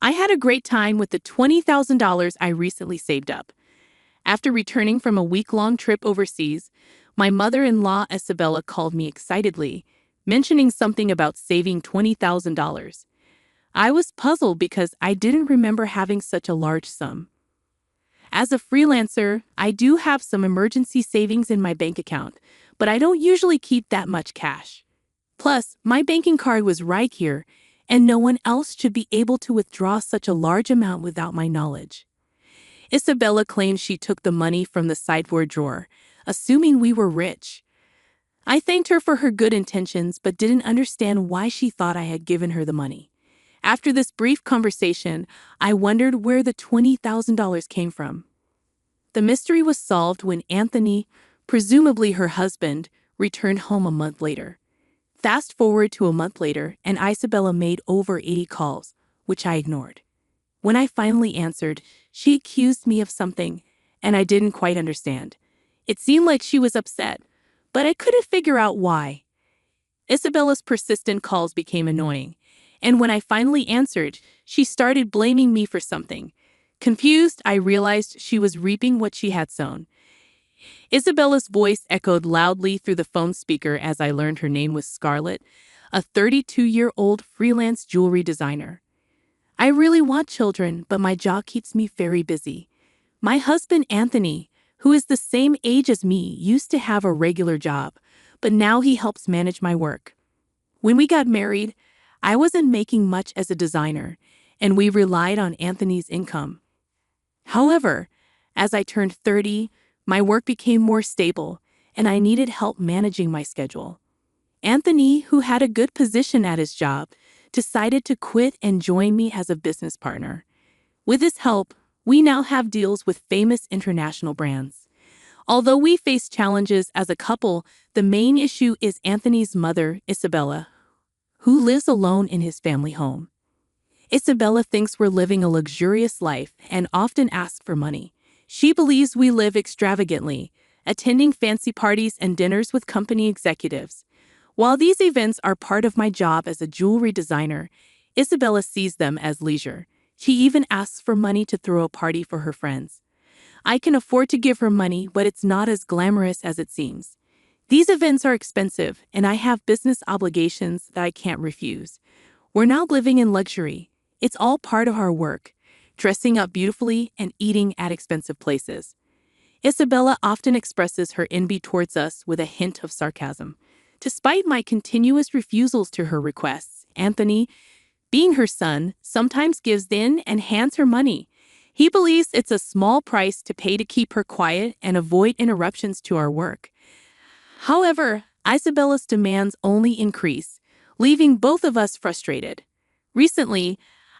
I had a great time with the $20,000 I recently saved up. After returning from a week-long trip overseas, my mother-in-law Isabella called me excitedly, mentioning something about saving $20,000. I was puzzled because I didn't remember having such a large sum. As a freelancer, I do have some emergency savings in my bank account, but I don't usually keep that much cash. Plus, my banking card was right here, and no one else should be able to withdraw such a large amount without my knowledge. Isabella claimed she took the money from the sideboard drawer, assuming we were rich. I thanked her for her good intentions but didn't understand why she thought I had given her the money. After this brief conversation, I wondered where the $20,000 came from. The mystery was solved when Anthony, presumably her husband, returned home a month later. Fast forward to a month later, and Isabella made over 80 calls, which I ignored. When I finally answered, she accused me of something, and I didn't quite understand. It seemed like she was upset, but I couldn't figure out why. Isabella's persistent calls became annoying, and when I finally answered, she started blaming me for something. Confused, I realized she was reaping what she had sown. Isabella's voice echoed loudly through the phone speaker as I learned her name was Scarlett, a 32-year-old freelance jewelry designer. I really want children, but my job keeps me very busy. My husband, Anthony, who is the same age as me, used to have a regular job, but now he helps manage my work. When we got married, I wasn't making much as a designer, and we relied on Anthony's income. However, as I turned 30, my work became more stable, and I needed help managing my schedule. Anthony, who had a good position at his job, decided to quit and join me as a business partner. With his help, we now have deals with famous international brands. Although we face challenges as a couple, the main issue is Anthony's mother, Isabella, who lives alone in his family home. Isabella thinks we're living a luxurious life and often asks for money. She believes we live extravagantly, attending fancy parties and dinners with company executives. While these events are part of my job as a jewelry designer, Isabella sees them as leisure. She even asks for money to throw a party for her friends. I can afford to give her money, but it's not as glamorous as it seems. These events are expensive, and I have business obligations that I can't refuse. We're now living in luxury. It's all part of our work, dressing up beautifully and eating at expensive places. Isabella often expresses her envy towards us with a hint of sarcasm. Despite my continuous refusals to her requests, Anthony, being her son, sometimes gives in and hands her money. He believes it's a small price to pay to keep her quiet and avoid interruptions to our work. However, Isabella's demands only increase, leaving both of us frustrated. Recently,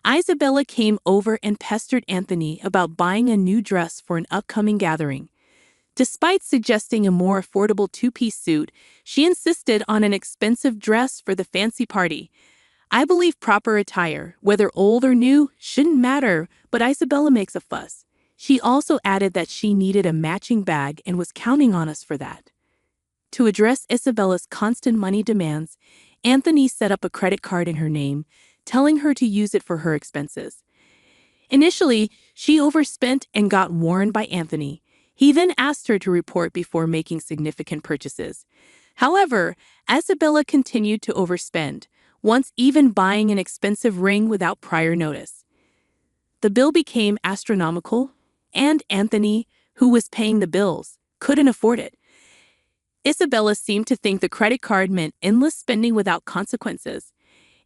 Isabella came over and pestered Anthony about buying a new dress for an upcoming gathering. Despite suggesting a more affordable two-piece suit, she insisted on an expensive dress for the fancy party. I believe proper attire, whether old or new, shouldn't matter, but Isabella makes a fuss. She also added that she needed a matching bag and was counting on us for that. To address Isabella's constant money demands, Anthony set up a credit card in her name, telling her to use it for her expenses. Initially, she overspent and got warned by Anthony. He then asked her to report before making significant purchases. However, Isabella continued to overspend, once even buying an expensive ring without prior notice. The bill became astronomical, and Anthony, who was paying the bills, couldn't afford it. Isabella seemed to think the credit card meant endless spending without consequences.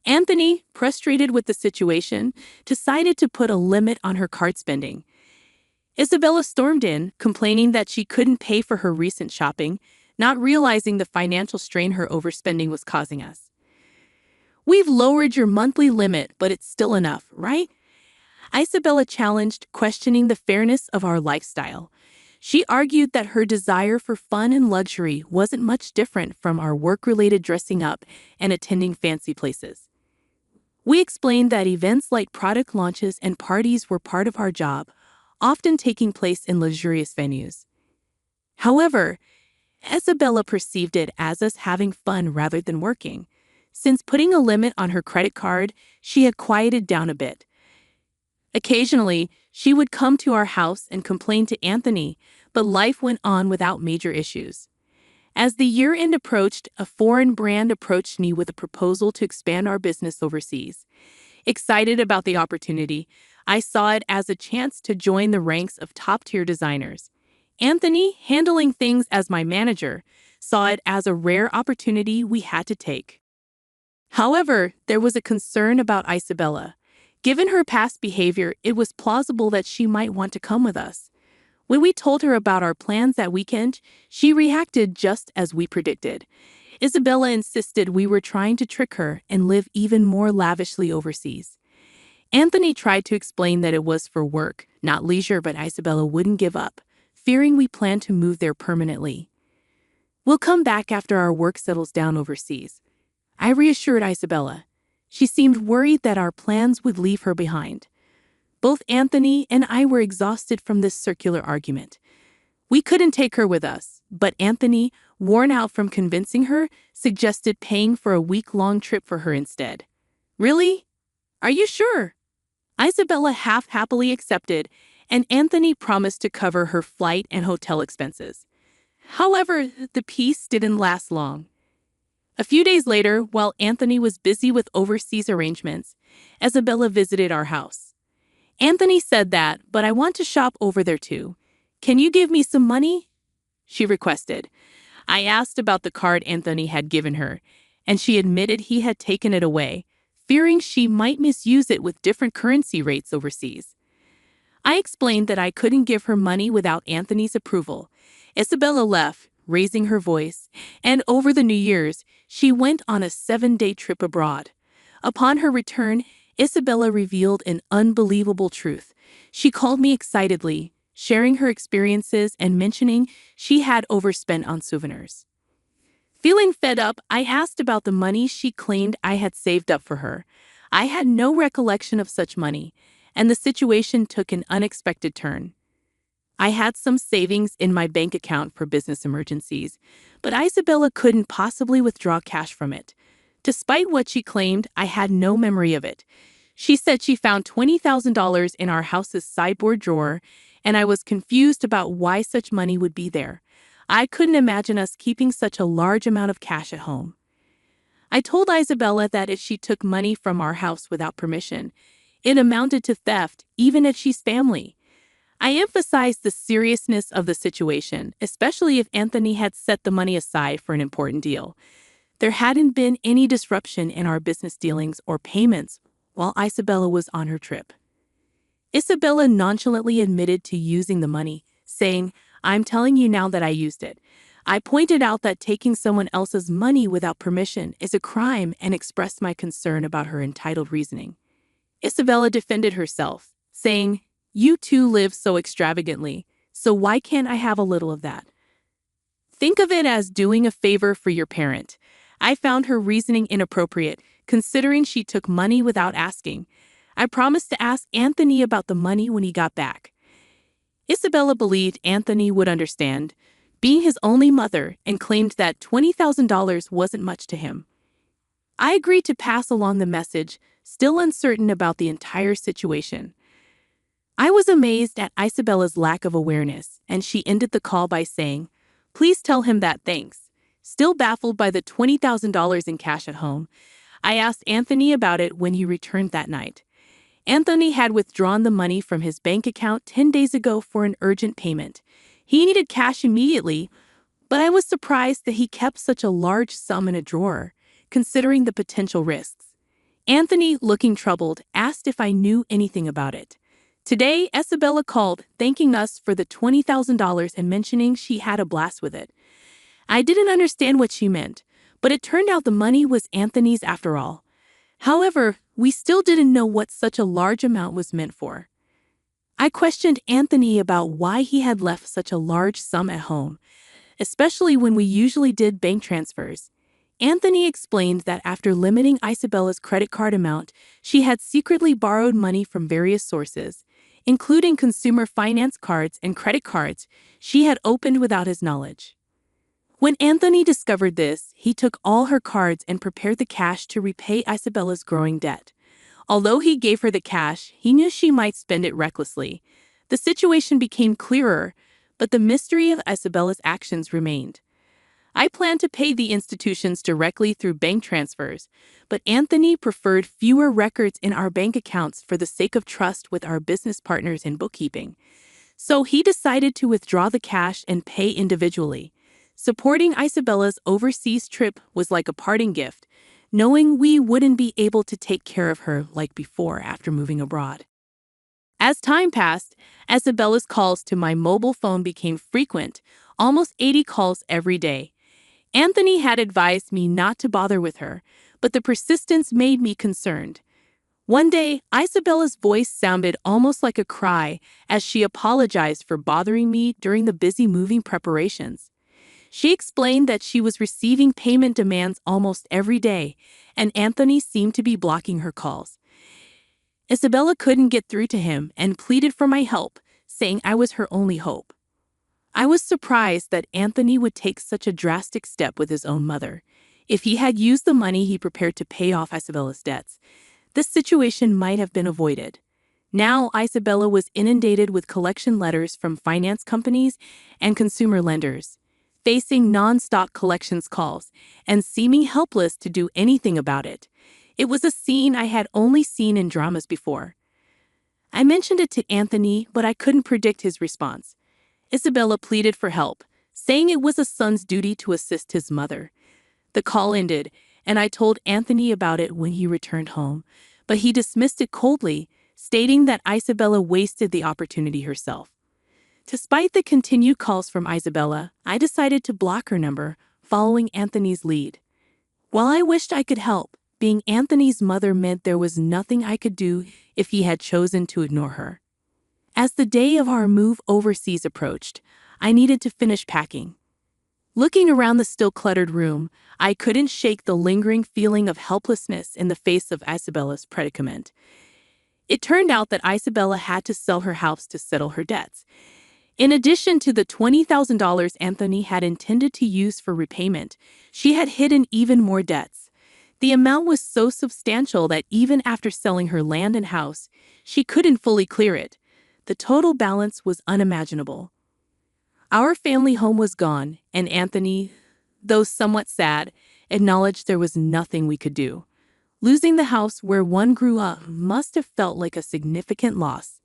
Anthony, frustrated with the situation, decided to put a limit on her card spending. Isabella stormed in, complaining that she couldn't pay for her recent shopping, not realizing the financial strain her overspending was causing us. "We've lowered your monthly limit, but it's still enough, right?" Isabella challenged, questioning the fairness of our lifestyle. She argued that her desire for fun and luxury wasn't much different from our work-related dressing up and attending fancy places. We explained that events like product launches and parties were part of our job, often taking place in luxurious venues. However, Isabella perceived it as us having fun rather than working. Since putting a limit on her credit card, she had quieted down a bit. Occasionally, she would come to our house and complain to Anthony, but life went on without major issues. As the year-end approached, a foreign brand approached me with a proposal to expand our business overseas. Excited about the opportunity, I saw it as a chance to join the ranks of top-tier designers. Anthony, handling things as my manager, saw it as a rare opportunity we had to take. However, there was a concern about Isabella. Given her past behavior, it was plausible that she might want to come with us. When we told her about our plans that weekend, she reacted just as we predicted. Isabella insisted we were trying to trick her and live even more lavishly overseas. Anthony tried to explain that it was for work, not leisure, but Isabella wouldn't give up, fearing we planned to move there permanently. "We'll come back after our work settles down overseas," I reassured Isabella. She seemed worried that our plans would leave her behind. Both Anthony and I were exhausted from this circular argument. We couldn't take her with us, but Anthony, worn out from convincing her, suggested paying for a week-long trip for her instead. "Really? Are you sure?" Isabella half-happily accepted, and Anthony promised to cover her flight and hotel expenses. However, the peace didn't last long. A few days later, while Anthony was busy with overseas arrangements, Isabella visited our house. "Anthony said that, but I want to shop over there too. Can you give me some money?" she requested. I asked about the card Anthony had given her, and she admitted he had taken it away, fearing she might misuse it with different currency rates overseas. I explained that I couldn't give her money without Anthony's approval. Isabella left, raising her voice, and over the New Year's, she went on a 7-day trip abroad. Upon her return, Isabella revealed an unbelievable truth. She called me excitedly, sharing her experiences and mentioning she had overspent on souvenirs. Feeling fed up, I asked about the money she claimed I had saved up for her. I had no recollection of such money, and the situation took an unexpected turn. I had some savings in my bank account for business emergencies, but Isabella couldn't possibly withdraw cash from it. Despite what she claimed, I had no memory of it. She said she found $20,000 in our house's sideboard drawer, and I was confused about why such money would be there. I couldn't imagine us keeping such a large amount of cash at home. I told Isabella that if she took money from our house without permission, it amounted to theft, even if she's family. I emphasized the seriousness of the situation, especially if Anthony had set the money aside for an important deal. There hadn't been any disruption in our business dealings or payments while Isabella was on her trip. Isabella nonchalantly admitted to using the money, saying, "I'm telling you now that I used it." I pointed out that taking someone else's money without permission is a crime and expressed my concern about her entitled reasoning. Isabella defended herself, saying, "You two live so extravagantly, so why can't I have a little of that? Think of it as doing a favor for your parent." I found her reasoning inappropriate, considering she took money without asking. I promised to ask Anthony about the money when he got back. Isabella believed Anthony would understand, being his only mother, and claimed that $20,000 wasn't much to him. I agreed to pass along the message, still uncertain about the entire situation. I was amazed at Isabella's lack of awareness, and she ended the call by saying, "Please tell him that, thanks." Still baffled by the $20,000 in cash at home, I asked Anthony about it when he returned that night. Anthony had withdrawn the money from his bank account 10 days ago for an urgent payment. He needed cash immediately, but I was surprised that he kept such a large sum in a drawer, considering the potential risks. Anthony, looking troubled, asked if I knew anything about it. Today, Isabella called, thanking us for the $20,000 and mentioning she had a blast with it. I didn't understand what she meant, but it turned out the money was Anthony's after all. However, we still didn't know what such a large amount was meant for. I questioned Anthony about why he had left such a large sum at home, especially when we usually did bank transfers. Anthony explained that after limiting Isabella's credit card amount, she had secretly borrowed money from various sources, including consumer finance cards and credit cards she had opened without his knowledge. When Anthony discovered this, he took all her cards and prepared the cash to repay Isabella's growing debt. Although he gave her the cash, he knew she might spend it recklessly. The situation became clearer, but the mystery of Isabella's actions remained. I planned to pay the institutions directly through bank transfers, but Anthony preferred fewer records in our bank accounts for the sake of trust with our business partners in bookkeeping. So he decided to withdraw the cash and pay individually. Supporting Isabella's overseas trip was like a parting gift, knowing we wouldn't be able to take care of her like before after moving abroad. As time passed, Isabella's calls to my mobile phone became frequent, almost 80 calls every day. Anthony had advised me not to bother with her, but the persistence made me concerned. One day, Isabella's voice sounded almost like a cry as she apologized for bothering me during the busy moving preparations. She explained that she was receiving payment demands almost every day, and Anthony seemed to be blocking her calls. Isabella couldn't get through to him and pleaded for my help, saying I was her only hope. I was surprised that Anthony would take such a drastic step with his own mother. If he had used the money he prepared to pay off Isabella's debts, this situation might have been avoided. Now, Isabella was inundated with collection letters from finance companies and consumer lenders, facing non-stop collections calls and seeming helpless to do anything about it. It was a scene I had only seen in dramas before. I mentioned it to Anthony, but I couldn't predict his response. Isabella pleaded for help, saying it was a son's duty to assist his mother. The call ended, and I told Anthony about it when he returned home, but he dismissed it coldly, stating that Isabella wasted the opportunity herself. Despite the continued calls from Isabella, I decided to block her number, following Anthony's lead. While I wished I could help, being Anthony's mother meant there was nothing I could do if he had chosen to ignore her. As the day of our move overseas approached, I needed to finish packing. Looking around the still cluttered room, I couldn't shake the lingering feeling of helplessness in the face of Isabella's predicament. It turned out that Isabella had to sell her house to settle her debts. In addition to the $20,000 Anthony had intended to use for repayment, she had hidden even more debts. The amount was so substantial that even after selling her land and house, she couldn't fully clear it. The total balance was unimaginable. Our family home was gone, and Anthony, though somewhat sad, acknowledged there was nothing we could do. Losing the house where one grew up must have felt like a significant loss.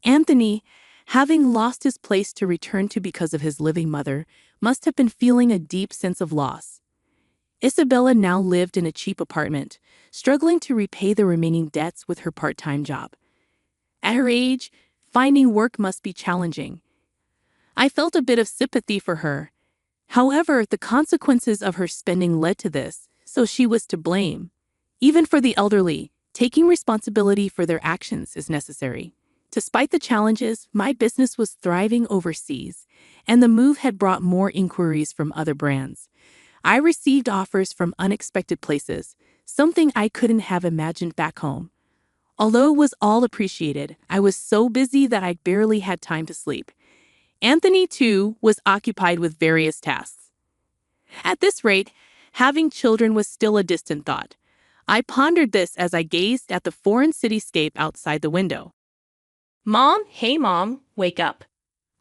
Anthony, having lost his place to return to because of his living mother, must have been feeling a deep sense of loss. Isabella now lived in a cheap apartment, struggling to repay the remaining debts with her part-time job. At her age, finding work must be challenging. I felt a bit of sympathy for her. However, the consequences of her spending led to this, so she was to blame. Even for the elderly, taking responsibility for their actions is necessary. Despite the challenges, my business was thriving overseas, and the move had brought more inquiries from other brands. I received offers from unexpected places, something I couldn't have imagined back home. Although it was all appreciated, I was so busy that I barely had time to sleep. Anthony, too, was occupied with various tasks. At this rate, having children was still a distant thought. I pondered this as I gazed at the foreign cityscape outside the window. Mom, hey Mom, wake up.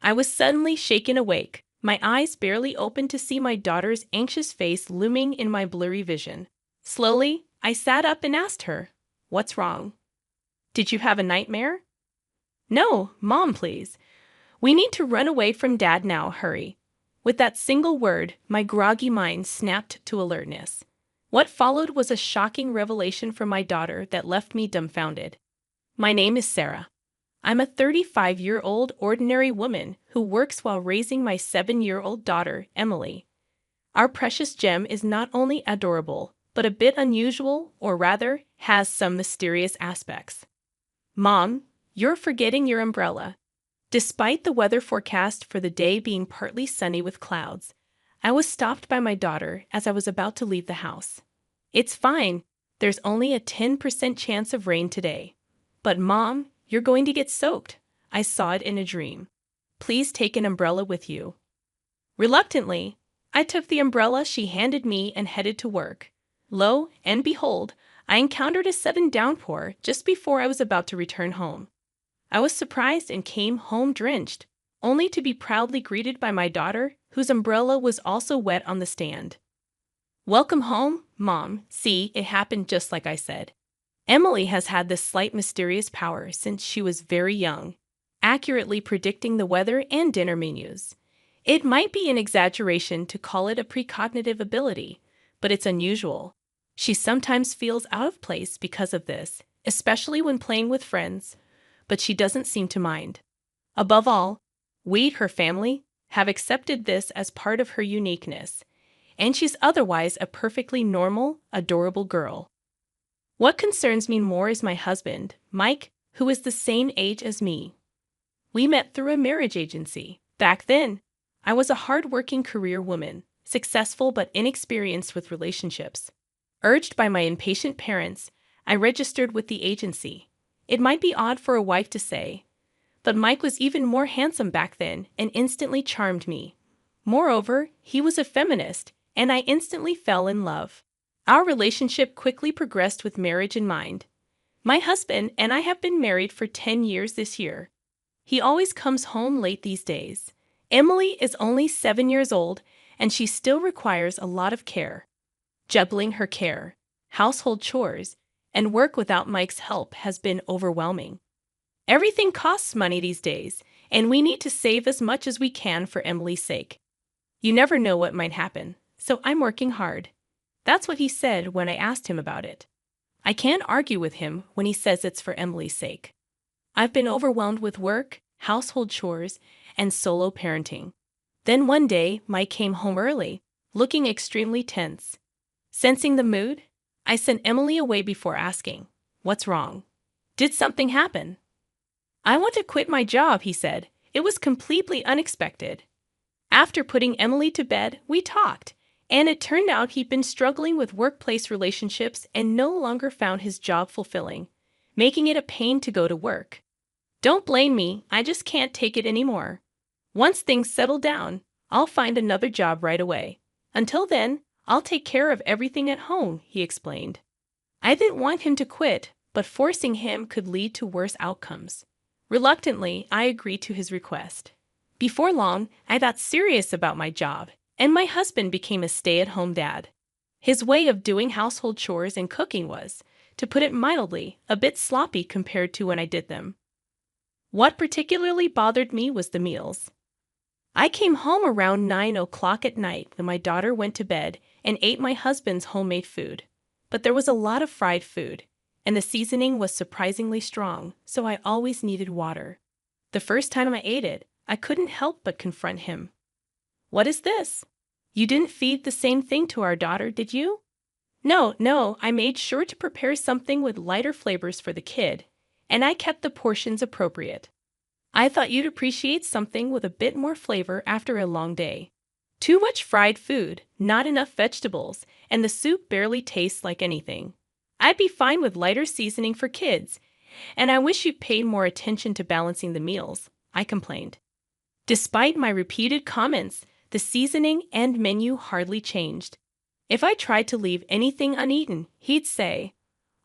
I was suddenly shaken awake, my eyes barely open to see my daughter's anxious face looming in my blurry vision. Slowly, I sat up and asked her, "What's wrong? Did you have a nightmare?" "No, Mom, please. We need to run away from Dad now, hurry." With that single word, my groggy mind snapped to alertness. What followed was a shocking revelation from my daughter that left me dumbfounded. My name is Sarah. I'm a 35-year-old ordinary woman who works while raising my 7-year-old daughter, Emily. Our precious gem is not only adorable, but a bit unusual, or rather, has some mysterious aspects. Mom, you're forgetting your umbrella. Despite the weather forecast for the day being partly sunny with clouds, I was stopped by my daughter as I was about to leave the house. "It's fine. There's only a 10% chance of rain today." "But Mom, you're going to get soaked. I saw it in a dream. Please take an umbrella with you." Reluctantly, I took the umbrella she handed me and headed to work. Lo and behold, I encountered a sudden downpour just before I was about to return home. I was surprised and came home drenched, only to be proudly greeted by my daughter, whose umbrella was also wet on the stand. "Welcome home, Mom. See, it happened just like I said." Emily has had this slight mysterious power since she was very young, accurately predicting the weather and dinner menus. It might be an exaggeration to call it a precognitive ability, but it's unusual. She sometimes feels out of place because of this, especially when playing with friends, but she doesn't seem to mind. Above all, we, her family, have accepted this as part of her uniqueness, and she's otherwise a perfectly normal, adorable girl. What concerns me more is my husband, Mike, who is the same age as me. We met through a marriage agency. Back then, I was a hard-working career woman, successful but inexperienced with relationships. Urged by my impatient parents, I registered with the agency. It might be odd for a wife to say, but Mike was even more handsome back then and instantly charmed me. Moreover, he was a feminist, and I instantly fell in love. Our relationship quickly progressed with marriage in mind. My husband and I have been married for 10 years this year. He always comes home late these days. Emily is only 7 years old, and she still requires a lot of care. Juggling her care, household chores, and work without Mike's help has been overwhelming. Everything costs money these days, and we need to save as much as we can for Emily's sake. You never know what might happen, so I'm working hard. That's what he said when I asked him about it. I can't argue with him when he says it's for Emily's sake. I've been overwhelmed with work, household chores, and solo parenting. Then one day, Mike came home early, looking extremely tense. Sensing the mood, I sent Emily away before asking, "What's wrong? Did something happen?" "I want to quit my job," he said. It was completely unexpected. After putting Emily to bed, we talked, and it turned out he'd been struggling with workplace relationships and no longer found his job fulfilling, making it a pain to go to work. Don't blame me, I just can't take it anymore. Once things settle down, I'll find another job right away. Until then, I'll take care of everything at home, he explained. I didn't want him to quit, but forcing him could lead to worse outcomes. Reluctantly, I agreed to his request. Before long, I got serious about my job, and my husband became a stay-at-home dad. His way of doing household chores and cooking was, to put it mildly, a bit sloppy compared to when I did them. What particularly bothered me was the meals. I came home around 9 o'clock at night when my daughter went to bed and ate my husband's homemade food. But there was a lot of fried food, and the seasoning was surprisingly strong, so I always needed water. The first time I ate it, I couldn't help but confront him. "What is this? You didn't feed the same thing to our daughter, did you?" No, I made sure to prepare something with lighter flavors for the kid, and I kept the portions appropriate. I thought you'd appreciate something with a bit more flavor after a long day. Too much fried food, not enough vegetables, and the soup barely tastes like anything. I'd be fine with lighter seasoning for kids, and I wish you paid more attention to balancing the meals, I complained. Despite my repeated comments, the seasoning and menu hardly changed. If I tried to leave anything uneaten, he'd say,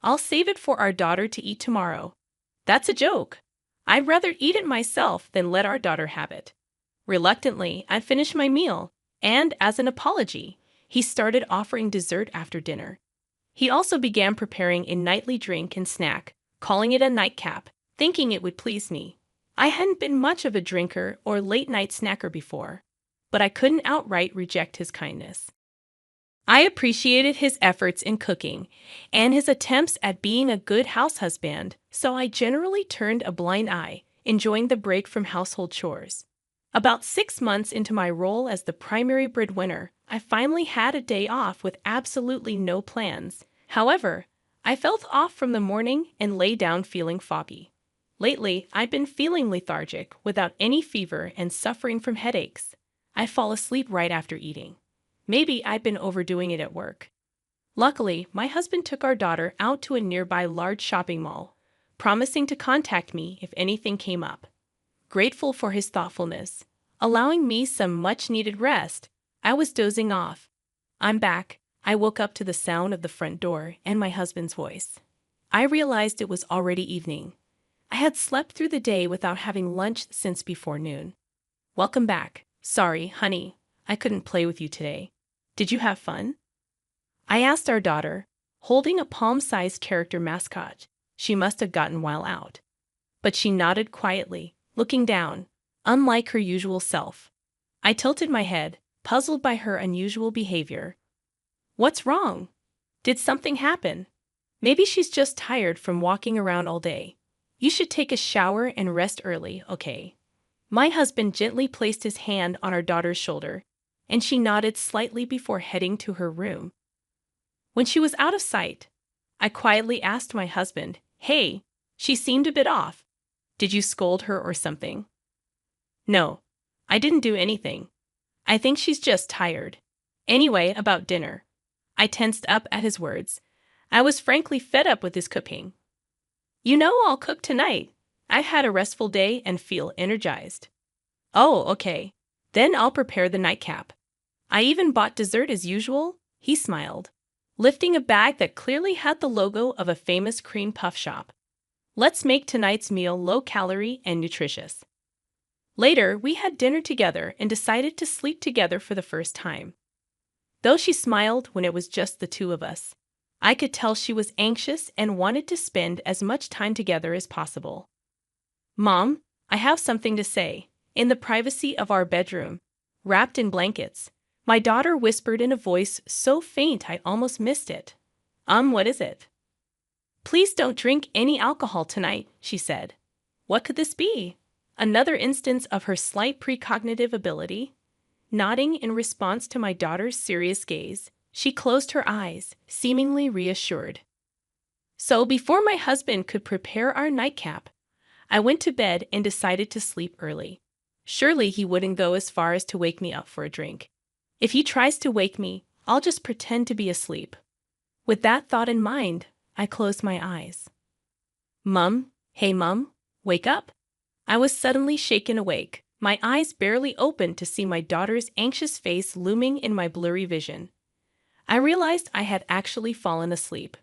"I'll save it for our daughter to eat tomorrow." That's a joke. I'd rather eat it myself than let our daughter have it. Reluctantly, I finished my meal, and as an apology, he started offering dessert after dinner. He also began preparing a nightly drink and snack, calling it a nightcap, thinking it would please me. I hadn't been much of a drinker or late-night snacker before, but I couldn't outright reject his kindness. I appreciated his efforts in cooking and his attempts at being a good house husband, so I generally turned a blind eye, enjoying the break from household chores. About 6 months into my role as the primary breadwinner, I finally had a day off with absolutely no plans. However, I felt off from the morning and lay down feeling foggy. Lately, I've been feeling lethargic, without any fever and suffering from headaches. I fall asleep right after eating. Maybe I've been overdoing it at work. Luckily, my husband took our daughter out to a nearby large shopping mall, promising to contact me if anything came up. Grateful for his thoughtfulness, allowing me some much-needed rest, I was dozing off. I'm back. I woke up to the sound of the front door and my husband's voice. I realized it was already evening. I had slept through the day without having lunch since before noon. Welcome back. Sorry, honey, I couldn't play with you today. Did you have fun? I asked our daughter, holding a palm-sized character mascot. She must have gotten while out. But she nodded quietly, looking down, unlike her usual self. I tilted my head, puzzled by her unusual behavior. What's wrong? Did something happen? Maybe she's just tired from walking around all day. You should take a shower and rest early, okay? My husband gently placed his hand on our daughter's shoulder, and she nodded slightly before heading to her room. When she was out of sight, I quietly asked my husband, "Hey, she seemed a bit off. Did you scold her or something?" "No, I didn't do anything. I think she's just tired. Anyway, about dinner." I tensed up at his words. I was frankly fed up with his cooking. "You know I'll cook tonight. I've had a restful day and feel energized." "Oh, okay. Then I'll prepare the nightcap. I even bought dessert as usual," he smiled, lifting a bag that clearly had the logo of a famous cream puff shop. "Let's make tonight's meal low-calorie and nutritious." Later, we had dinner together and decided to sleep together for the first time. Though she smiled when it was just the two of us, I could tell she was anxious and wanted to spend as much time together as possible. "Mom, I have something to say." In the privacy of our bedroom, wrapped in blankets, my daughter whispered in a voice so faint I almost missed it. What is it?" "Please don't drink any alcohol tonight," she said. What could this be? Another instance of her slight precognitive ability? Nodding in response to my daughter's serious gaze, she closed her eyes, seemingly reassured. So before my husband could prepare our nightcap, I went to bed and decided to sleep early. Surely he wouldn't go as far as to wake me up for a drink. If he tries to wake me, I'll just pretend to be asleep. With that thought in mind, I closed my eyes. "Mum, hey Mum, wake up." I was suddenly shaken awake, my eyes barely open to see my daughter's anxious face looming in my blurry vision. I realized I had actually fallen asleep,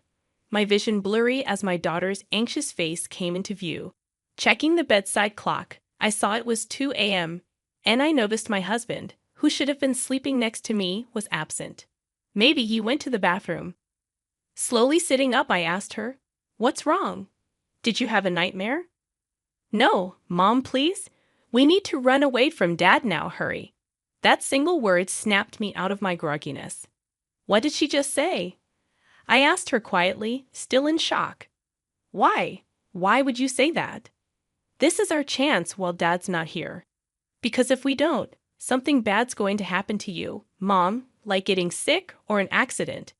my vision blurry as my daughter's anxious face came into view. Checking the bedside clock, I saw it was 2 a.m., and I noticed my husband, who should have been sleeping next to me, was absent. Maybe he went to the bathroom. Slowly sitting up, I asked her, "What's wrong? Did you have a nightmare?" "No, Mom, please. We need to run away from Dad now, hurry." That single word snapped me out of my grogginess. What did she just say? I asked her quietly, still in shock. Why? Why would you say that? This is our chance while Dad's not here. Because if we don't, something bad's going to happen to you, Mom, like getting sick or an accident,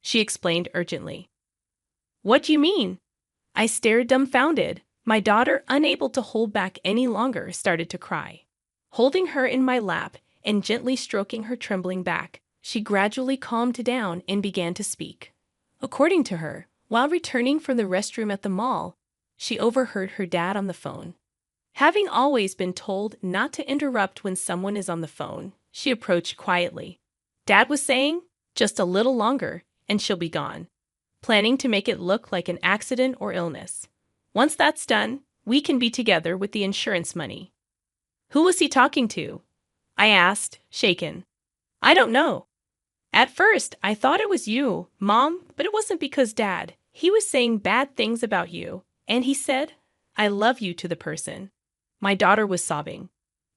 she explained urgently. What do you mean? I stared dumbfounded. My daughter, unable to hold back any longer, started to cry. Holding her in my lap and gently stroking her trembling back, she gradually calmed down and began to speak. According to her, while returning from the restroom at the mall, she overheard her dad on the phone. Having always been told not to interrupt when someone is on the phone, she approached quietly. Dad was saying, "Just a little longer, and she'll be gone," planning to make it look like an accident or illness. "Once that's done, we can be together with the insurance money." "Who was he talking to?" I asked, shaken. "I don't know. At first, I thought it was you, Mom, but it wasn't because Dad. He was saying bad things about you, and he said, 'I love you' to the person." My daughter was sobbing.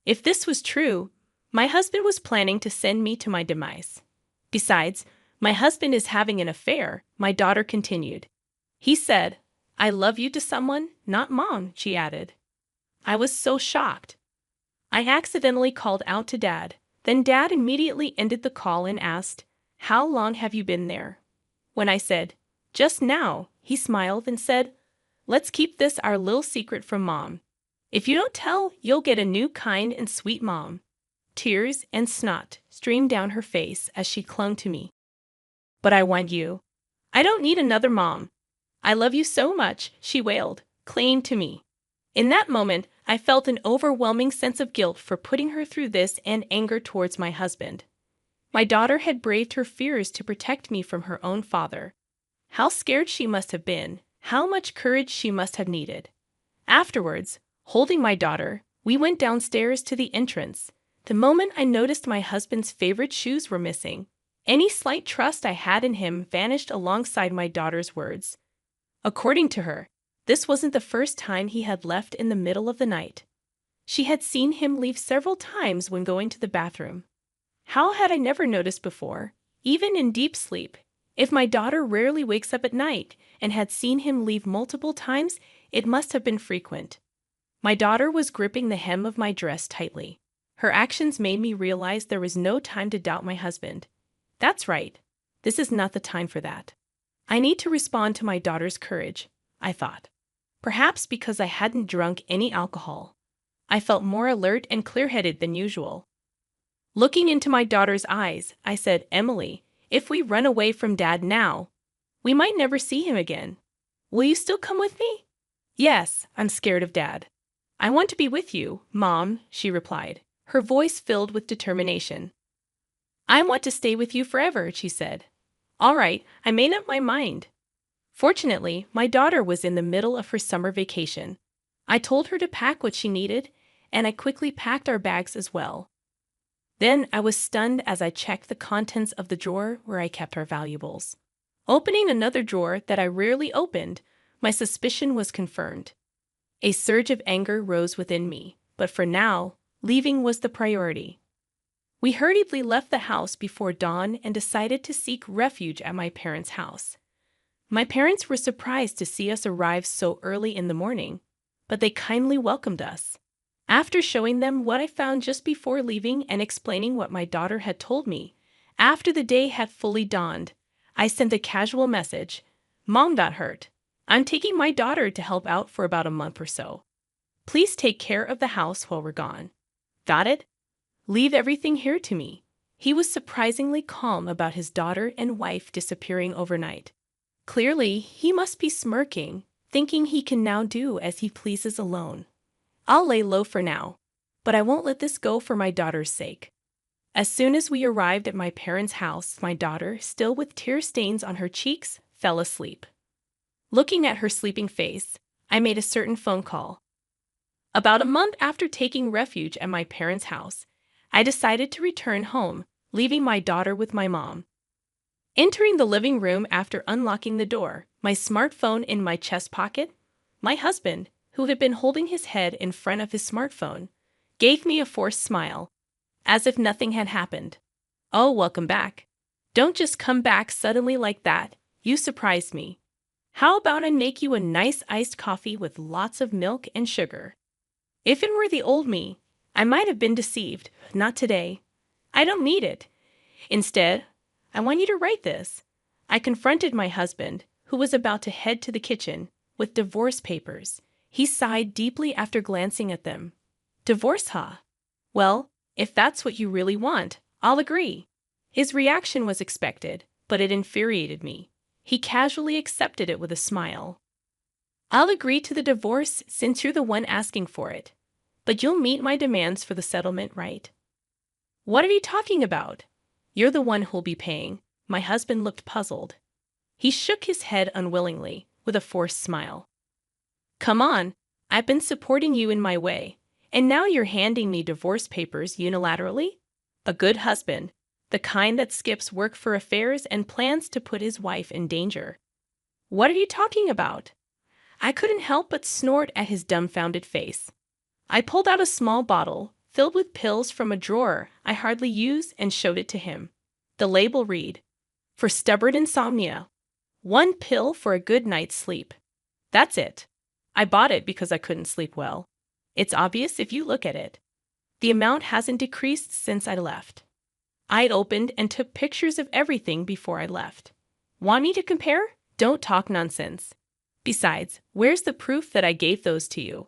If this was true, my husband was planning to send me to my demise. Besides, my husband is having an affair, my daughter continued. He said, "I love you" to someone, not Mom, she added. I was so shocked. I accidentally called out to Dad. Then Dad immediately ended the call and asked, "How long have you been there?" When I said, "Just now," he smiled and said, "Let's keep this our little secret from Mom. If you don't tell, you'll get a new kind and sweet mom." Tears and snot streamed down her face as she clung to me. "But I want you. I don't need another mom. I love you so much," she wailed, clinging to me. In that moment, I felt an overwhelming sense of guilt for putting her through this and anger towards my husband. My daughter had braved her fears to protect me from her own father. How scared she must have been, how much courage she must have needed. Afterwards, holding my daughter, we went downstairs to the entrance. The moment I noticed my husband's favorite shoes were missing, any slight trust I had in him vanished alongside my daughter's words. According to her, this wasn't the first time he had left in the middle of the night. She had seen him leave several times when going to the bathroom. How had I never noticed before, even in deep sleep? If my daughter rarely wakes up at night and had seen him leave multiple times, it must have been frequent. My daughter was gripping the hem of my dress tightly. Her actions made me realize there was no time to doubt my husband. That's right. This is not the time for that. I need to respond to my daughter's courage, I thought. Perhaps because I hadn't drunk any alcohol. I felt more alert and clear-headed than usual. Looking into my daughter's eyes, I said, "Emily, if we run away from Dad now, we might never see him again. Will you still come with me?" "Yes, I'm scared of Dad." "I want to be with you, Mom," she replied, her voice filled with determination. "I want to stay with you forever," she said. "All right, I made up my mind." Fortunately, my daughter was in the middle of her summer vacation. I told her to pack what she needed, and I quickly packed our bags as well. Then I was stunned as I checked the contents of the drawer where I kept our valuables. Opening another drawer that I rarely opened, my suspicion was confirmed. A surge of anger rose within me, but for now, leaving was the priority. We hurriedly left the house before dawn and decided to seek refuge at my parents' house. My parents were surprised to see us arrive so early in the morning, but they kindly welcomed us. After showing them what I found just before leaving and explaining what my daughter had told me, after the day had fully dawned, I sent a casual message. "Mom got hurt. I'm taking my daughter to help out for about a month or so. Please take care of the house while we're gone. Got it? Leave everything here to me." He was surprisingly calm about his daughter and wife disappearing overnight. Clearly, he must be smirking, thinking he can now do as he pleases alone. I'll lay low for now, but I won't let this go for my daughter's sake. As soon as we arrived at my parents' house, my daughter, still with tear stains on her cheeks, fell asleep. Looking at her sleeping face, I made a certain phone call. About a month after taking refuge at my parents' house, I decided to return home, leaving my daughter with my mom. Entering the living room after unlocking the door, my smartphone in my chest pocket, my husband, who had been holding his head in front of his smartphone, gave me a forced smile, as if nothing had happened. "Oh, welcome back. Don't just come back suddenly like that. You surprised me. How about I make you a nice iced coffee with lots of milk and sugar?" If it were the old me, I might have been deceived. Not today. I don't need it. Instead, I want you to write this. I confronted my husband, who was about to head to the kitchen, with divorce papers. He sighed deeply after glancing at them. "Divorce, huh? Well, if that's what you really want, I'll agree." His reaction was expected, but it infuriated me. He casually accepted it with a smile. "I'll agree to the divorce since you're the one asking for it. But you'll meet my demands for the settlement, right?" "What are you talking about?" "You're the one who'll be paying." My husband looked puzzled. He shook his head unwillingly, with a forced smile. "Come on, I've been supporting you in my way, and now you're handing me divorce papers unilaterally? A good husband, the kind that skips work for affairs and plans to put his wife in danger." "What are you talking about?" I couldn't help but snort at his dumbfounded face. I pulled out a small bottle filled with pills from a drawer I hardly use and showed it to him. The label read, "For stubborn insomnia, 1 pill for a good night's sleep." That's it. I bought it because I couldn't sleep well. It's obvious if you look at it. The amount hasn't decreased since I left. I'd opened and took pictures of everything before I left. Want me to compare? Don't talk nonsense. Besides, where's the proof that I gave those to you?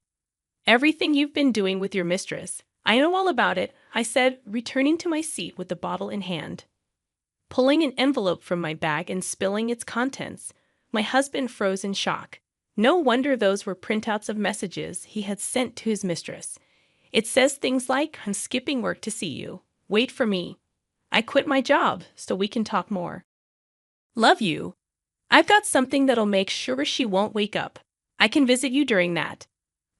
Everything you've been doing with your mistress. I know all about it, I said, returning to my seat with the bottle in hand. Pulling an envelope from my bag and spilling its contents, my husband froze in shock. No wonder those were printouts of messages he had sent to his mistress. It says things like, "I'm skipping work to see you. Wait for me." I quit my job so we can talk more. Love you. I've got something that'll make sure she won't wake up. I can visit you during that.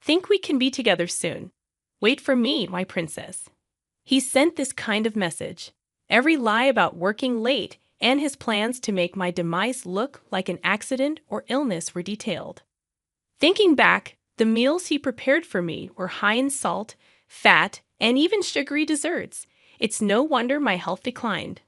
Think we can be together soon. Wait for me, my princess. He sent this kind of message. Every lie about working late and his plans to make my demise look like an accident or illness were detailed. Thinking back, the meals he prepared for me were high in salt, fat, and even sugary desserts. It's no wonder my health declined.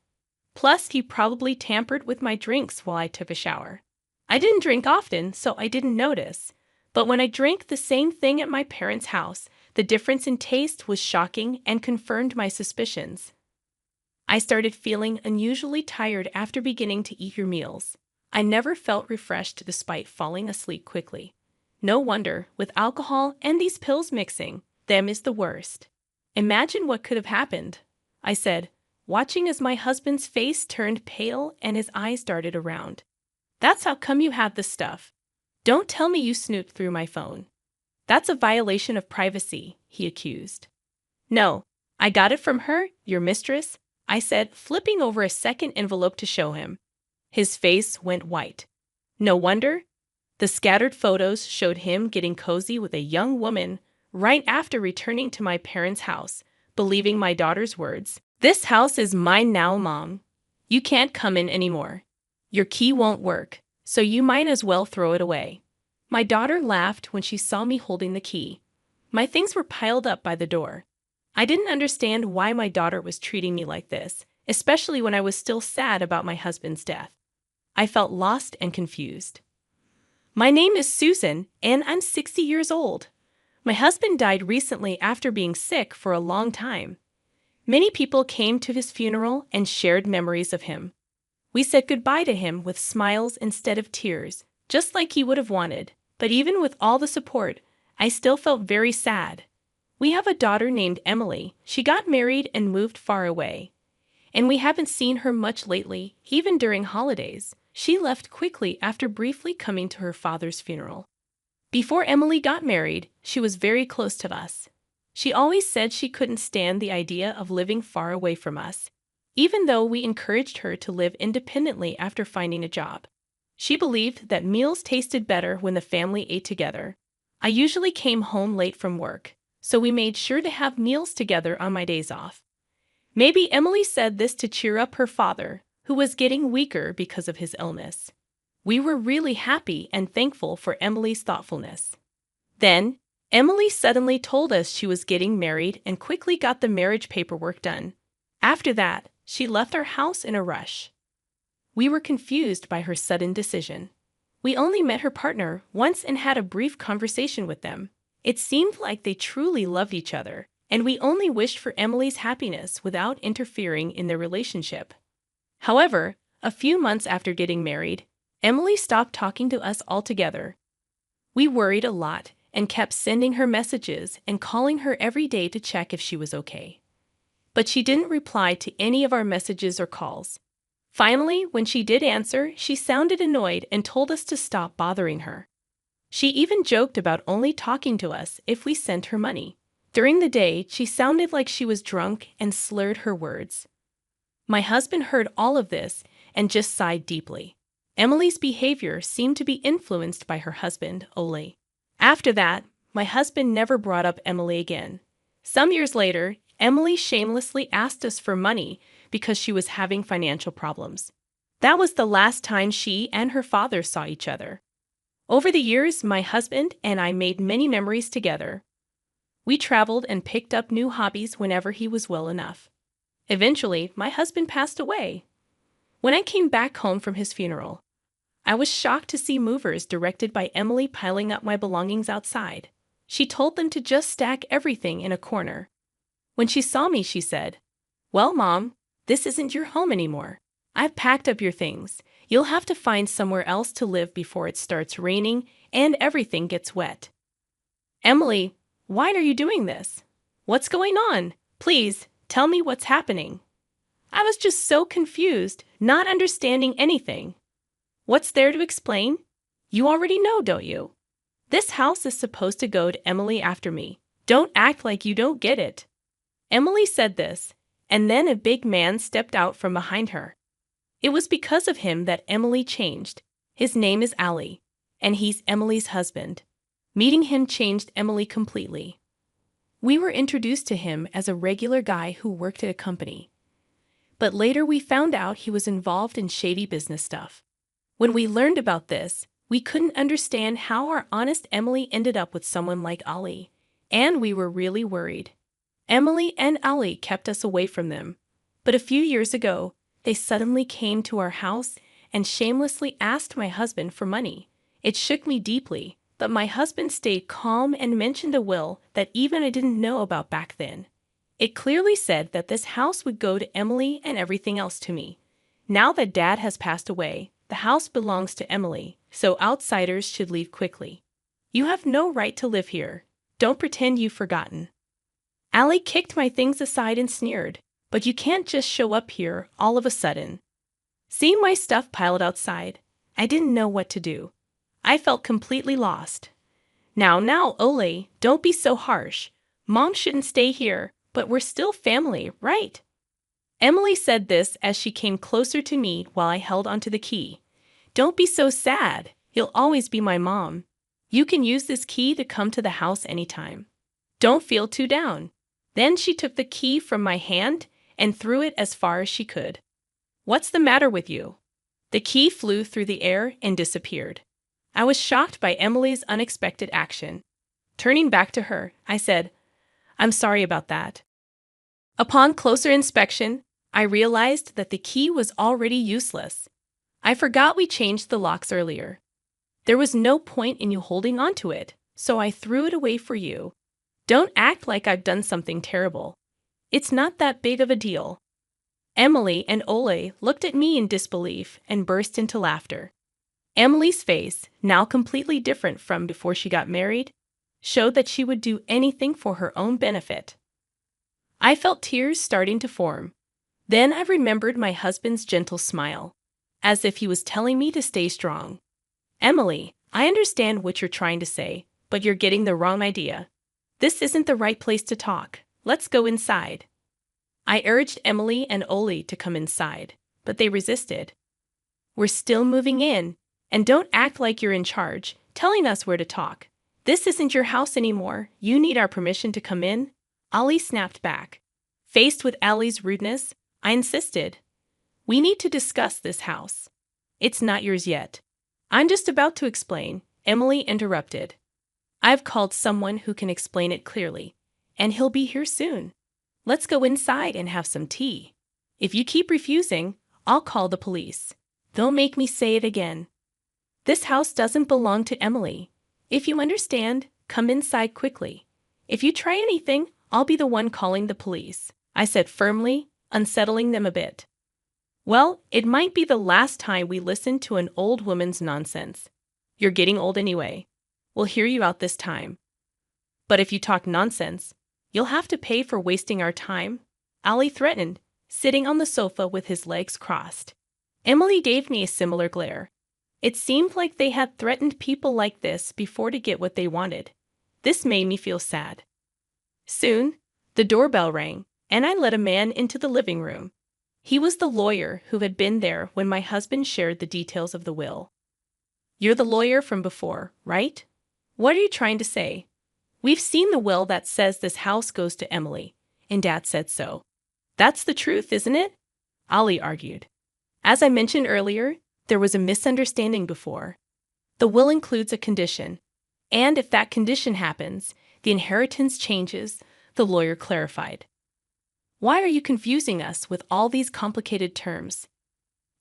Plus, he probably tampered with my drinks while I took a shower. I didn't drink often, so I didn't notice. But when I drank the same thing at my parents' house, the difference in taste was shocking and confirmed my suspicions. I started feeling unusually tired after beginning to eat your meals. I never felt refreshed despite falling asleep quickly. No wonder, with alcohol and these pills mixing, them is the worst. Imagine what could have happened, I said, watching as my husband's face turned pale and his eyes darted around. That's how come you have this stuff. Don't tell me you snooped through my phone. That's a violation of privacy, he accused. No, I got it from her, your mistress, I said, flipping over a second envelope to show him. His face went white. No wonder. The scattered photos showed him getting cozy with a young woman right after returning to my parents' house, believing my daughter's words. This house is mine now, Mom. You can't come in anymore. Your key won't work, so you might as well throw it away. My daughter laughed when she saw me holding the key. My things were piled up by the door. I didn't understand why my daughter was treating me like this, especially when I was still sad about my husband's death. I felt lost and confused. My name is Susan, and I'm 60 years old. My husband died recently after being sick for a long time. Many people came to his funeral and shared memories of him. We said goodbye to him with smiles instead of tears, just like he would have wanted. But even with all the support, I still felt very sad. We have a daughter named Emily. She got married and moved far away. And we haven't seen her much lately, even during holidays. She left quickly after briefly coming to her father's funeral. Before Emily got married, she was very close to us. She always said she couldn't stand the idea of living far away from us, even though we encouraged her to live independently after finding a job. She believed that meals tasted better when the family ate together. I usually came home late from work, so we made sure to have meals together on my days off. Maybe Emily said this to cheer up her father, who was getting weaker because of his illness. We were really happy and thankful for Emily's thoughtfulness. Then, Emily suddenly told us she was getting married and quickly got the marriage paperwork done. After that, she left our house in a rush. We were confused by her sudden decision. We only met her partner once and had a brief conversation with them. It seemed like they truly loved each other, and we only wished for Emily's happiness without interfering in their relationship. However, a few months after getting married, Emily stopped talking to us altogether. We worried a lot and kept sending her messages and calling her every day to check if she was okay. But she didn't reply to any of our messages or calls. Finally, when she did answer, she sounded annoyed and told us to stop bothering her. She even joked about only talking to us if we sent her money. During the day, she sounded like she was drunk and slurred her words. My husband heard all of this and just sighed deeply. Emily's behavior seemed to be influenced by her husband, Ole. After that, my husband never brought up Emily again. Some years later, Emily shamelessly asked us for money because she was having financial problems. That was the last time she and her father saw each other. Over the years, my husband and I made many memories together. We traveled and picked up new hobbies whenever he was well enough. Eventually, my husband passed away. When I came back home from his funeral, I was shocked to see movers directed by Emily piling up my belongings outside. She told them to just stack everything in a corner. When she saw me, she said, "Well, Mom, this isn't your home anymore. I've packed up your things. You'll have to find somewhere else to live before it starts raining and everything gets wet." Emily, why are you doing this? What's going on? Please, tell me what's happening. I was just so confused, not understanding anything. What's there to explain? You already know, don't you? This house is supposed to go to Emily after me. Don't act like you don't get it. Emily said this, And then a big man stepped out from behind her. It was because of him that Emily changed. His name is Ali, and he's Emily's husband. Meeting him changed Emily completely. We were introduced to him as a regular guy who worked at a company. But later we found out he was involved in shady business stuff. When we learned about this, we couldn't understand how our honest Emily ended up with someone like Ali, and we were really worried. Emily and Ali kept us away from them. But a few years ago, they suddenly came to our house and shamelessly asked my husband for money. It shook me deeply, but my husband stayed calm and mentioned a will that even I didn't know about back then. It clearly said that this house would go to Emily and everything else to me. Now that Dad has passed away, the house belongs to Emily, so outsiders should leave quickly. You have no right to live here. Don't pretend you've forgotten. Ali kicked my things aside and sneered, but you can't just show up here all of a sudden. Seeing my stuff piled outside, I didn't know what to do. I felt completely lost. Now, Ole, don't be so harsh. Mom shouldn't stay here, but we're still family, right? Emily said this as she came closer to me while I held onto the key. Don't be so sad. You'll always be my mom. You can use this key to come to the house anytime. Don't feel too down. Then she took the key from my hand and threw it as far as she could. What's the matter with you? The key flew through the air and disappeared. I was shocked by Emily's unexpected action. Turning back to her, I said, I'm sorry about that. Upon closer inspection, I realized that the key was already useless. I forgot we changed the locks earlier. There was no point in you holding onto it, so I threw it away for you. Don't act like I've done something terrible. It's not that big of a deal. Emily and Ole looked at me in disbelief and burst into laughter. Emily's face, now completely different from before she got married, showed that she would do anything for her own benefit. I felt tears starting to form. Then I remembered my husband's gentle smile, as if he was telling me to stay strong. Emily, I understand what you're trying to say, but you're getting the wrong idea. This isn't the right place to talk. Let's go inside. I urged Emily and Ole to come inside, but they resisted. We're still moving in, and don't act like you're in charge, telling us where to talk. This isn't your house anymore. You need our permission to come in. Ali snapped back. Faced with Ali's rudeness, I insisted. We need to discuss this house. It's not yours yet. I'm just about to explain, Emily interrupted. I've called someone who can explain it clearly, and he'll be here soon. Let's go inside and have some tea. If you keep refusing, I'll call the police. They'll make me say it again. This house doesn't belong to Emily. If you understand, come inside quickly. If you try anything, I'll be the one calling the police, I said firmly, unsettling them a bit. Well, it might be the last time we listen to an old woman's nonsense. You're getting old anyway. We'll hear you out this time. But if you talk nonsense, you'll have to pay for wasting our time, Ali threatened, sitting on the sofa with his legs crossed. Emily gave me a similar glare. It seemed like they had threatened people like this before to get what they wanted. This made me feel sad. Soon, the doorbell rang, and I let a man into the living room. He was the lawyer who had been there when my husband shared the details of the will. You're the lawyer from before, right? What are you trying to say? We've seen the will that says this house goes to Emily, and Dad said so. That's the truth, isn't it? Ali argued. As I mentioned earlier, there was a misunderstanding before. The will includes a condition, and if that condition happens, the inheritance changes, the lawyer clarified. Why are you confusing us with all these complicated terms?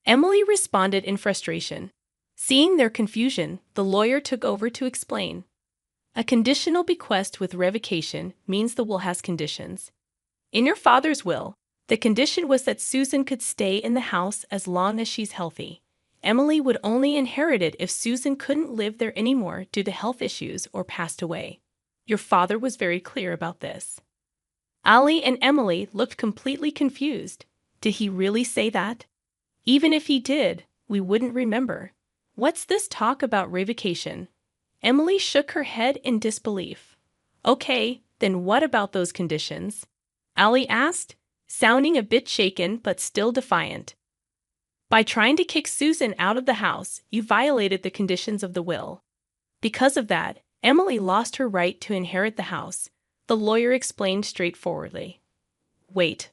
Emily responded in frustration. Seeing their confusion, the lawyer took over to explain. A conditional bequest with revocation means the will has conditions. In your father's will, the condition was that Susan could stay in the house as long as she's healthy. Emily would only inherit it if Susan couldn't live there anymore due to health issues or passed away. Your father was very clear about this. Ali and Emily looked completely confused. Did he really say that? Even if he did, we wouldn't remember. What's this talk about revocation? Emily shook her head in disbelief. Okay, then what about those conditions? Ali asked. sounding a bit shaken but still defiant. By trying to kick Susan out of the house, you violated the conditions of the will. Because of that, Emily lost her right to inherit the house, the lawyer explained straightforwardly. Wait.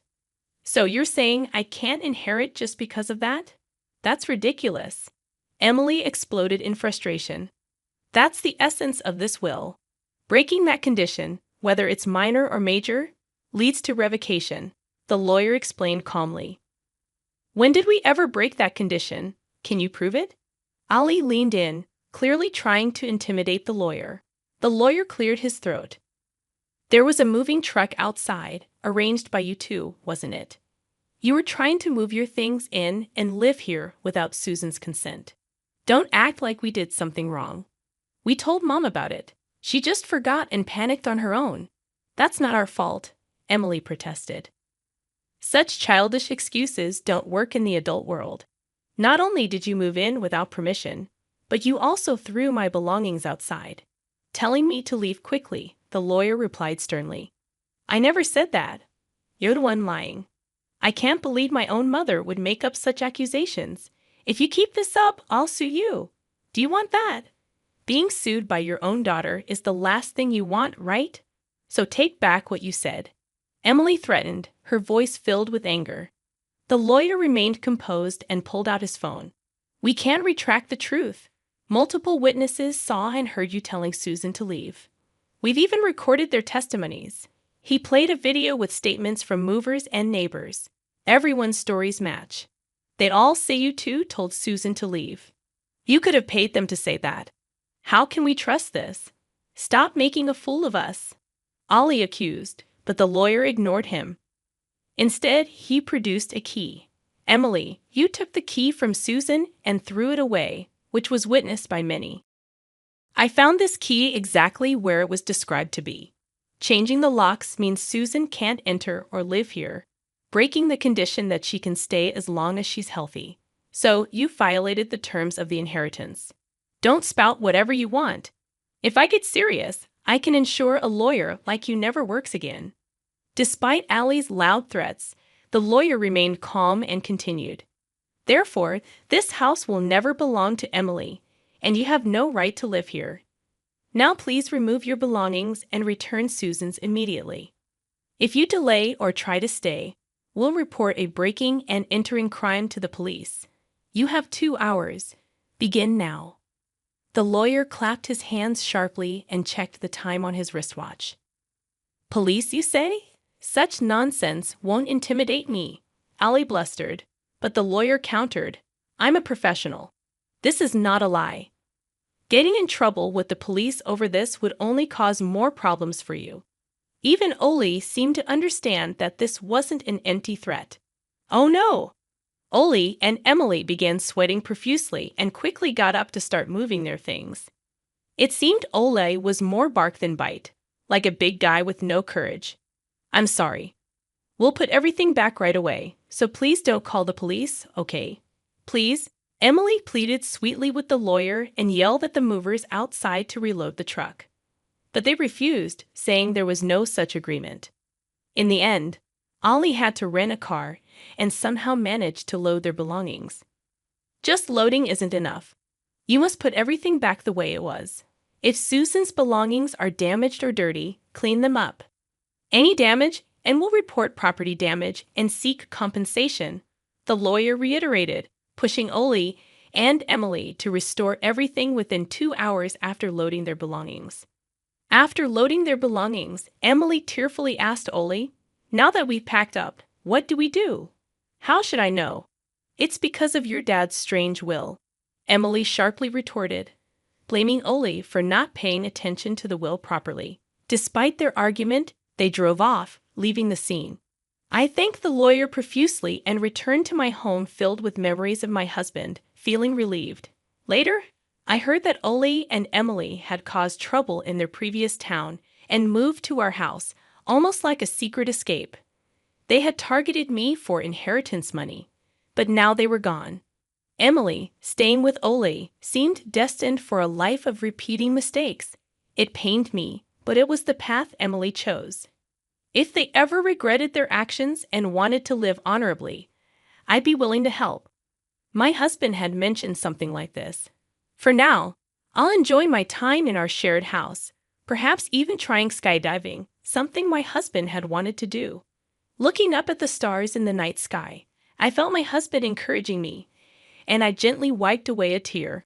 So you're saying I can't inherit just because of that? That's ridiculous. Emily exploded in frustration. That's the essence of this will. Breaking that condition, whether it's minor or major, leads to revocation, the lawyer explained calmly. When did we ever break that condition? Can you prove it? Ali leaned in, clearly trying to intimidate the lawyer. The lawyer cleared his throat. There was a moving truck outside, arranged by you two, wasn't it? You were trying to move your things in and live here without Susan's consent. Don't act like we did something wrong. We told Mom about it. She just forgot and panicked on her own. That's not our fault, Emily protested. Such childish excuses don't work in the adult world. Not only did you move in without permission, but you also threw my belongings outside. Telling me to leave quickly, the lawyer replied sternly. I never said that. You're the one lying. I can't believe my own mother would make up such accusations. If you keep this up, I'll sue you. Do you want that? Being sued by your own daughter is the last thing you want, right? So take back what you said. Emily threatened, her voice filled with anger. The lawyer remained composed and pulled out his phone. We can't retract the truth. Multiple witnesses saw and heard you telling Susan to leave. We've even recorded their testimonies. He played a video with statements from movers and neighbors. Everyone's stories match. They'd all say you two told Susan to leave. You could have paid them to say that. How can we trust this? Stop making a fool of us. Ali accused, but the lawyer ignored him. Instead, he produced a key. Emily, you took the key from Susan and threw it away, which was witnessed by many. I found this key exactly where it was described to be. Changing the locks means Susan can't enter or live here, breaking the condition that she can stay as long as she's healthy. So, you violated the terms of the inheritance. Don't spout whatever you want. If I get serious, I can ensure a lawyer like you never works again. Despite Ali's loud threats, the lawyer remained calm and continued. Therefore, this house will never belong to Emily, and you have no right to live here. Now please remove your belongings and return Susan's immediately. If you delay or try to stay, we'll report a breaking and entering crime to the police. You have 2 hours. Begin now. The lawyer clapped his hands sharply and checked the time on his wristwatch. Police, you say? Such nonsense won't intimidate me, Ali blustered, but the lawyer countered. I'm a professional. This is not a lie. Getting in trouble with the police over this would only cause more problems for you. Even Oli seemed to understand that this wasn't an empty threat. Oh no! Oli and Emily began sweating profusely and quickly got up to start moving their things. It seemed Ole was more bark than bite, like a big guy with no courage. I'm sorry. We'll put everything back right away, so please don't call the police, okay? Please? Emily pleaded sweetly with the lawyer and yelled at the movers outside to reload the truck. But they refused, saying there was no such agreement. In the end, Ollie had to rent a car and somehow managed to load their belongings. Just loading isn't enough. You must put everything back the way it was. If Susan's belongings are damaged or dirty, clean them up. Any damage, and we'll report property damage and seek compensation, the lawyer reiterated, pushing Oli and Emily to restore everything within 2 hours after loading their belongings. After loading their belongings, Emily tearfully asked Oli, "Now that we've packed up, what do we do?" "How should I know? It's because of your dad's strange will," Emily sharply retorted, blaming Oli for not paying attention to the will properly. Despite their argument, they drove off, leaving the scene. I thanked the lawyer profusely and returned to my home filled with memories of my husband, feeling relieved. Later, I heard that Oli and Emily had caused trouble in their previous town and moved to our house, almost like a secret escape. They had targeted me for inheritance money, but now they were gone. Emily, staying with Oli, seemed destined for a life of repeating mistakes. It pained me, but it was the path Emily chose. If they ever regretted their actions and wanted to live honorably, I'd be willing to help. My husband had mentioned something like this. For now, I'll enjoy my time in our shared house, perhaps even trying skydiving, something my husband had wanted to do. Looking up at the stars in the night sky, I felt my husband encouraging me, and I gently wiped away a tear.